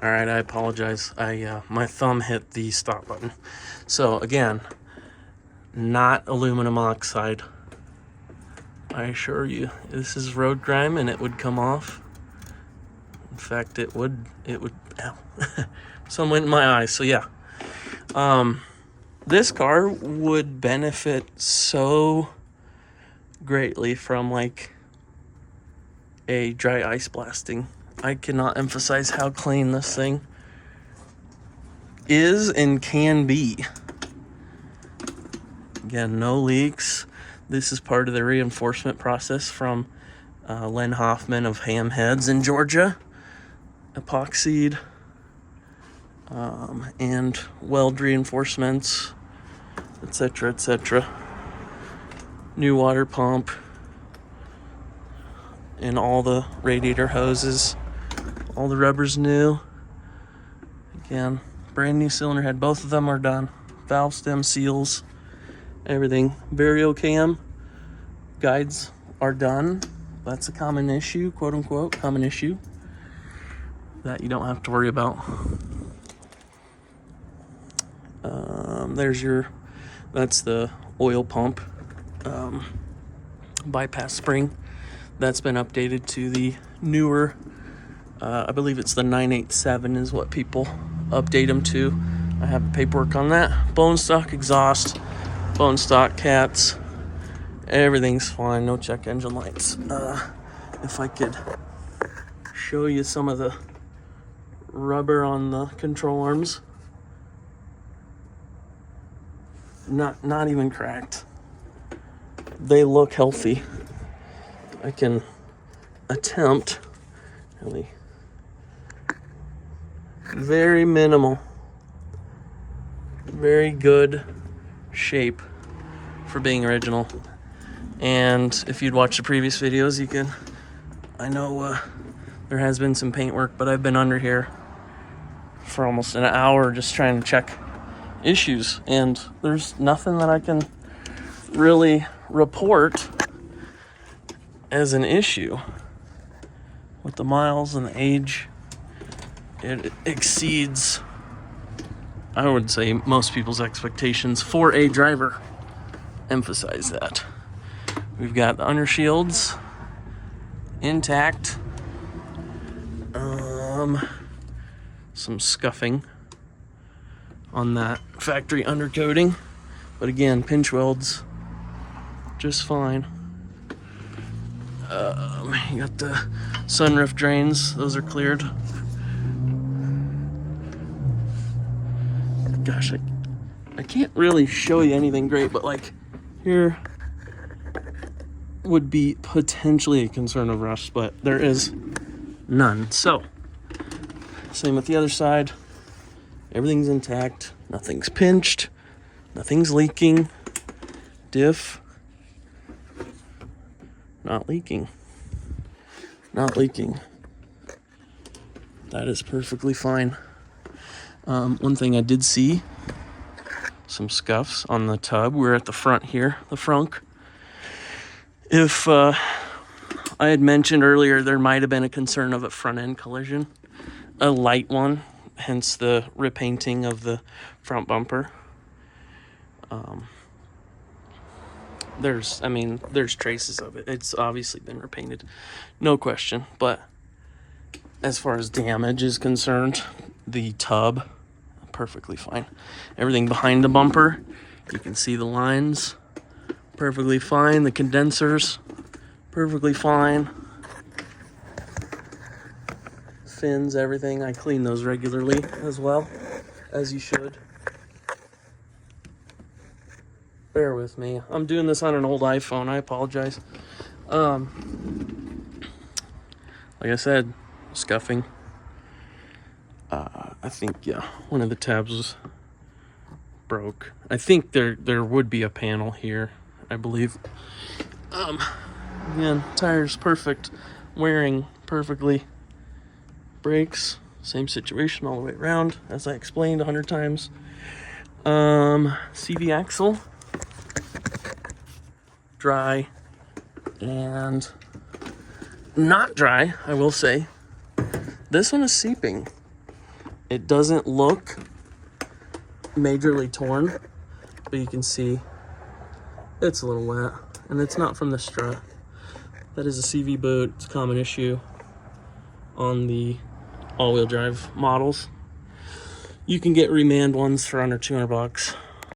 All right, I apologize. My thumb hit the stop button. So again, not aluminum oxide. I assure you, this is road grime and it would come off. In fact, it would, ow. Some went in my eyes, so yeah. This car would benefit so greatly from like a dry ice blasting. I cannot emphasize how clean this thing is and can be. Again, no leaks. This is part of the reinforcement process from Len Hoffman of Ham Heads in Georgia. Epoxied and weld reinforcements, etc., etc. New water pump and all the radiator hoses. All the rubber's new. Again, brand new cylinder head. Both of them are done. Valve stem seals, everything. Vario cam guides are done. That's a common issue, quote unquote, common issue that you don't have to worry about. That's the oil pump bypass spring. That's been updated to the newer, I believe it's the 987 is what people update them to. I have the paperwork on that. Bone stock exhaust, bone stock cats, everything's fine. No check engine lights. If I could show you some of the rubber on the control arms. Not even cracked. They look healthy. I can attempt really very minimal, very good shape for being original. And if you'd watched the previous videos, I know there has been some paint work, but I've been under here for almost an hour just trying to check issues, and there's nothing that I can really report as an issue. With the miles and the age, it exceeds, I would say, most people's expectations for a driver. Emphasize that. We've got the undershields intact. Some scuffing on that factory undercoating, but again, pinch welds just fine. You got the sunroof drains, those are cleared. Gosh, I can't really show you anything great, but like here would be potentially a concern of rust, but there is none. So same with the other side. Everything's intact. Nothing's pinched. Nothing's leaking. Diff. Not leaking. Not leaking. That is perfectly fine. One thing I did see, some scuffs on the tub. We're at the front here, the frunk. If I had mentioned earlier, there might have been a concern of a front end collision, a light one, hence the repainting of the front bumper. There's traces of it. It's obviously been repainted, no question. But as far as damage is concerned, the tub, perfectly fine. Everything behind the bumper, you can see the lines, perfectly fine. The condensers, perfectly fine. Fins, everything, I clean those regularly as well, as you should. Bear with me. I'm doing this on an old iPhone. I apologize. Like I said, scuffing. I think, yeah, one of the tabs was broke. I think there would be a panel here, I believe. Again, tires perfect. Wearing perfectly. Brakes, same situation all the way around, as I explained 100 times. CV axle, dry and not dry, I will say. This one is seeping. It doesn't look majorly torn, but you can see it's a little wet, and it's not from the strut. That is a CV boot. It's a common issue on the all-wheel drive models. You can get remanned ones for under 200 bucks.